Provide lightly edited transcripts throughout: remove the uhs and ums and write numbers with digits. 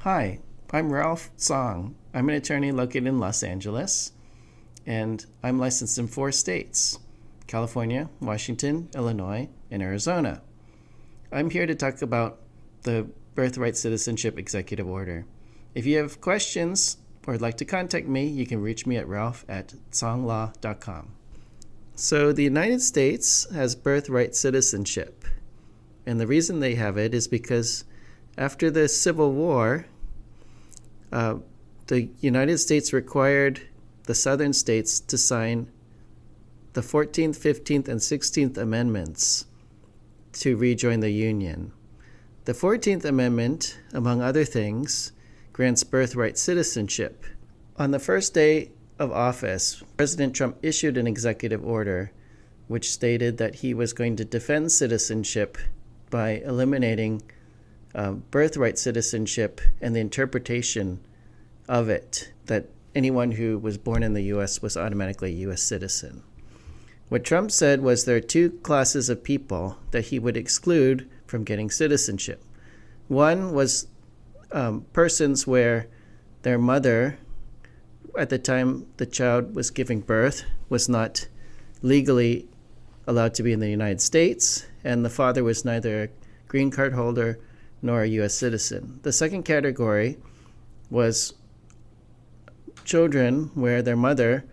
Hi, I'm Ralph Song. I'm an attorney located in Los Angeles, and I'm licensed in 4 states: California, Washington, Illinois, and Arizona. I'm here to talk about the Birthright Citizenship Executive Order. If you have questions or would like to contact me, you can reach me at ralph@songlaw.com. So the United States has birthright citizenship, and the reason they have it is because after the Civil War, the United States required the southern states to sign the 14th, 15th, and 16th Amendments to rejoin the Union. The 14th Amendment, among other things, grants birthright citizenship. On the first day of office, President Trump issued an executive order which stated that he was going to defend citizenship by eliminating birthright citizenship and the interpretation of it, that anyone who was born in the U.S. was automatically a U.S. citizen. What Trump said was there are 2 classes of people that he would exclude from getting citizenship. One was persons where their mother, at the time the child was giving birth, was not legally allowed to be in the United States, and the father was neither a green card holder nor a U.S. citizen. The second category was children where their mother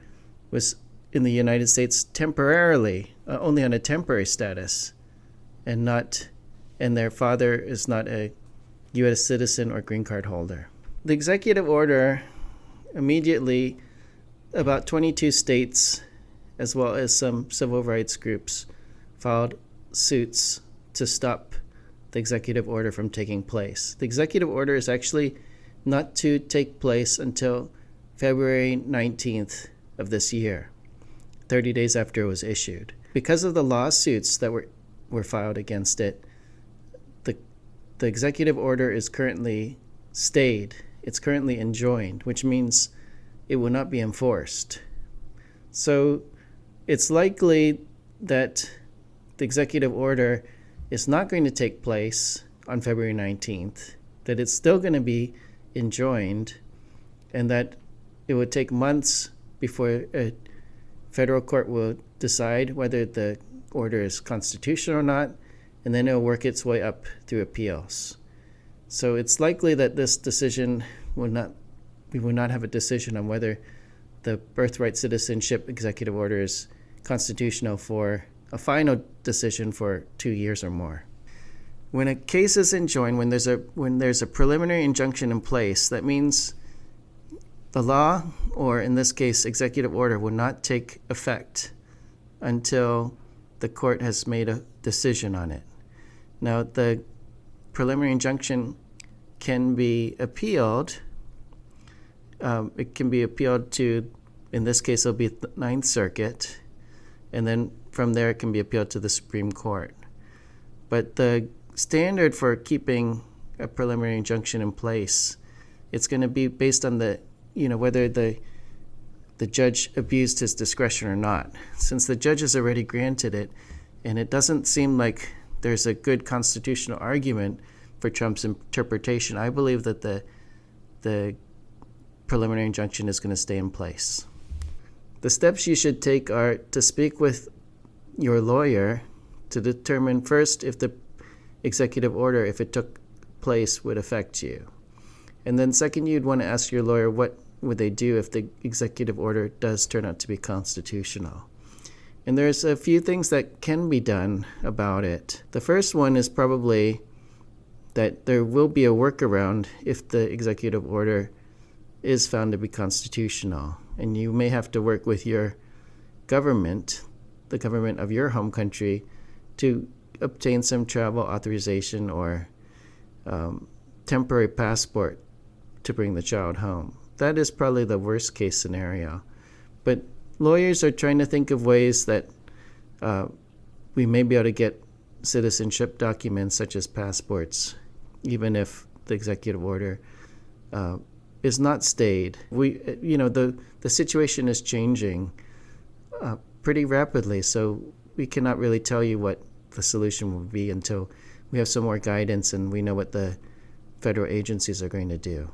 was in the United States temporarily, only on a temporary status, and their father is not a U.S. citizen or green card holder. The executive order immediately, about 22 states, as well as some civil rights groups, filed suits to stop the executive order from taking place. The executive order is actually not to take place until February 19th of this year, 30 days after it was issued. Because of the lawsuits that were filed against it, the executive order is currently stayed. It's currently enjoined, which means it will not be enforced. So it's likely that the executive order is not going to take place on February 19th, that it's still going to be enjoined, and that it would take months before a federal court will decide whether the order is constitutional or not, and then it will work its way up through appeals. So it's likely that this decision we will not have a decision on whether the birthright citizenship executive order is constitutional for a final decision for 2 years or more. When a case is enjoined, when there's a preliminary injunction in place, that means the law, or in this case, executive order, will not take effect until the court has made a decision on it. Now, the preliminary injunction can be appealed. It can be appealed to, in this case, it'll be the Ninth Circuit, and then from there it can be appealed to the Supreme Court. But the standard for keeping a preliminary injunction in place, it's going to be based on whether the judge abused his discretion or not. Since the judge has already granted it, and it doesn't seem like there's a good constitutional argument for Trump's interpretation, I believe that the preliminary injunction is going to stay in place. The steps you should take are to speak with your lawyer to determine first if the executive order, if it took place, would affect you. And then second, you'd want to ask your lawyer what would they do if the executive order does turn out to be constitutional. And there's a few things that can be done about it. The first one is probably that there will be a workaround if the executive order is found to be constitutional. And you may have to work with your government, the government of your home country, to obtain some travel authorization or temporary passport to bring the child home. That is probably the worst case scenario. But lawyers are trying to think of ways that we may be able to get citizenship documents such as passports, even if the executive order is not stayed. The situation is changing pretty rapidly, so we cannot really tell you what the solution will be until we have some more guidance and we know what the federal agencies are going to do.